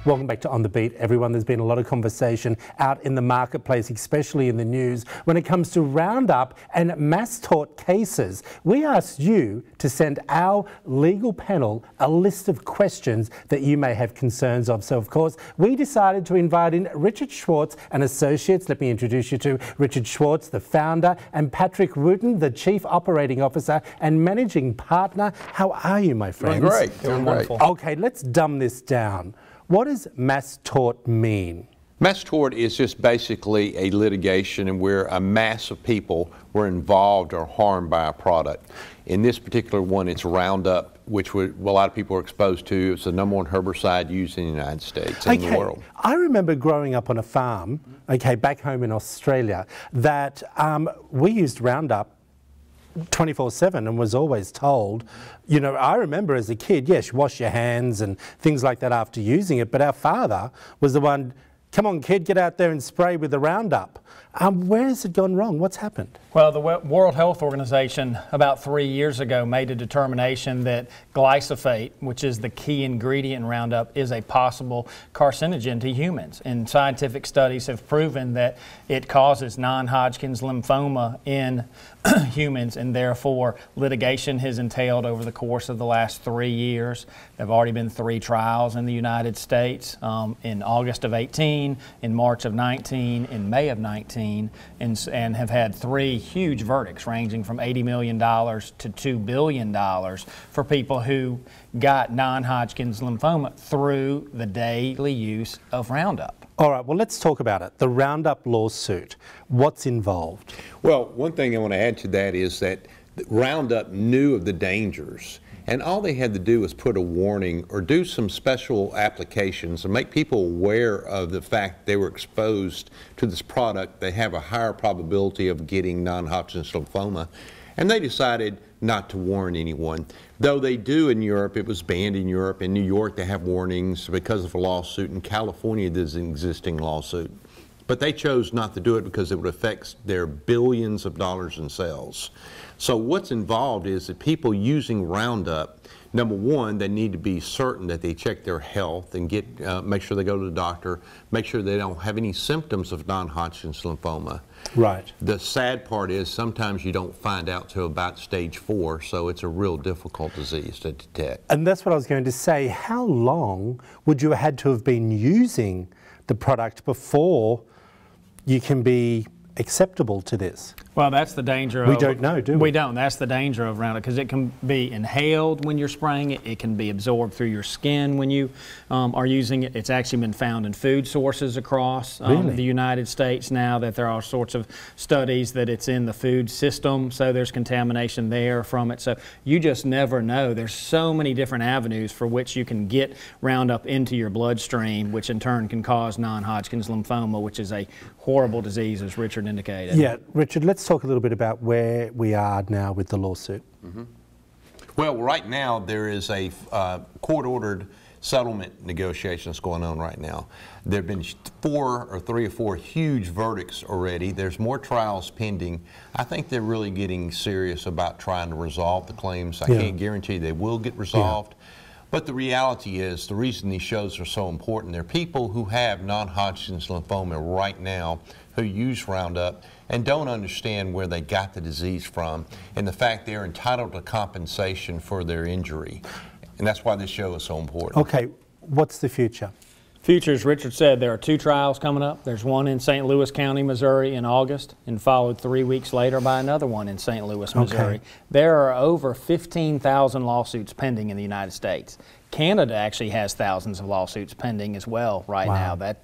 Welcome back to On the Beat, everyone. There's been a lot of conversation out in the marketplace, especially in the news, when it comes to Roundup and mass-tort cases. We asked you to send our legal panel a list of questions that you may have concerns of. So, of course, we decided to invite in Richard Schwartz and Associates. Let me introduce you to Richard Schwartz, the founder, and Patrick Wootan, the Chief Operating Officer and Managing Partner. How are you, my friends? Doing great. Doing wonderful. Okay, let's dumb this down. What does mass tort mean? Mass tort is just basically a litigation and where a mass of people were involved or harmed by a product. In this particular one, it's Roundup, which a lot of people are exposed to. It's the #1 herbicide used in the United States and in the world. I remember growing up on a farm, back home in Australia, that we used Roundup 24/7 and was always told, you know, I remember as a kid, yes, wash your hands and things like that after using it, but our father was the one, come on kid, get out there and spray with the Roundup. Where has it gone wrong? What's happened? Well, the World Health Organization about 3 years ago made a determination that glyphosate, which is the key ingredient in Roundup, is a possible carcinogen to humans. And scientific studies have proven that it causes non-Hodgkin's lymphoma in humans, and therefore litigation has entailed over the course of the last 3 years. There have already been 3 trials in the United States, in August of 18, in March of 19, in May of 19, and have had 3 huge verdicts ranging from $80 million to $2 billion for people who got non-Hodgkin's lymphoma through the daily use of Roundup. All right, well, let's talk about it. The Roundup lawsuit, what's involved? Well, one thing I want to add to that is that Roundup knew of the dangers, and all they had to do was put a warning or do some special applications and make people aware of the fact they were exposed to this product. They have a higher probability of getting non-Hodgkin's lymphoma, and they decided not to warn anyone. Though they do in Europe, it was banned in Europe. In New York, they have warnings because of a lawsuit. In California, there's an existing lawsuit. But they chose not to do it because it would affect their billions of dollars in sales. So what's involved is that people using Roundup, #1, they need to be certain that they check their health and make sure they go to the doctor, make sure they don't have any symptoms of non-Hodgkin's lymphoma. Right. The sad part is sometimes you don't find out till about stage 4, so it's a real difficult disease to detect. And that's what I was going to say. How long would you have had to have been using the product before you can be acceptable to this? Well, that's the danger of... We don't know, do we? We don't. That's the danger of Roundup, because it can be inhaled when you're spraying it. It can be absorbed through your skin when you are using it. It's actually been found in food sources across the United States now, that there are all sorts of studies that it's in the food system, so there's contamination there from it. So you just never know. There's so many different avenues for which you can get Roundup into your bloodstream, which in turn can cause non-Hodgkin's lymphoma, which is a horrible disease, as Richard indicated. Yeah, Richard, let's talk a little bit about where we are now with the lawsuit. Well, right now there is a court-ordered settlement negotiations going on right now. There have been 3 or 4 huge verdicts already. There's more trials pending. I think they're really getting serious about trying to resolve the claims. I can't guarantee they will get resolved. But the reality is, the reason these shows are so important, there are people who have non-Hodgkin's lymphoma right now who use Roundup and don't understand where they got the disease from, and the fact they're entitled to compensation for their injury. And that's why this show is so important. Okay, what's the future? Future, as Richard said, there are 2 trials coming up. There's one in St. Louis County, Missouri in August, and followed 3 weeks later by another one in St. Louis, Missouri. There are over 15,000 lawsuits pending in the United States. Canada actually has thousands of lawsuits pending as well right now. That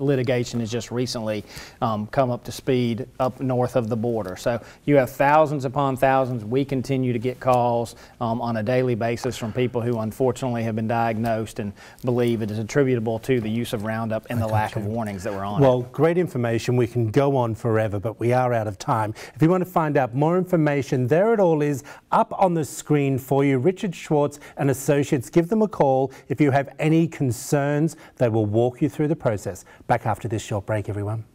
litigation has just recently come up to speed up north of the border. So you have thousands upon thousands. We continue to get calls on a daily basis from people who unfortunately have been diagnosed and believe it is attributable to the use of Roundup and the lack of warnings that were on it. Well, great information. We can go on forever, but we are out of time. If you want to find out more information, there it all is up on the screen for you. Richard Schwartz and Associates. Give them a call if you have any concerns. They will walk you through the process. Back after this short break, everyone.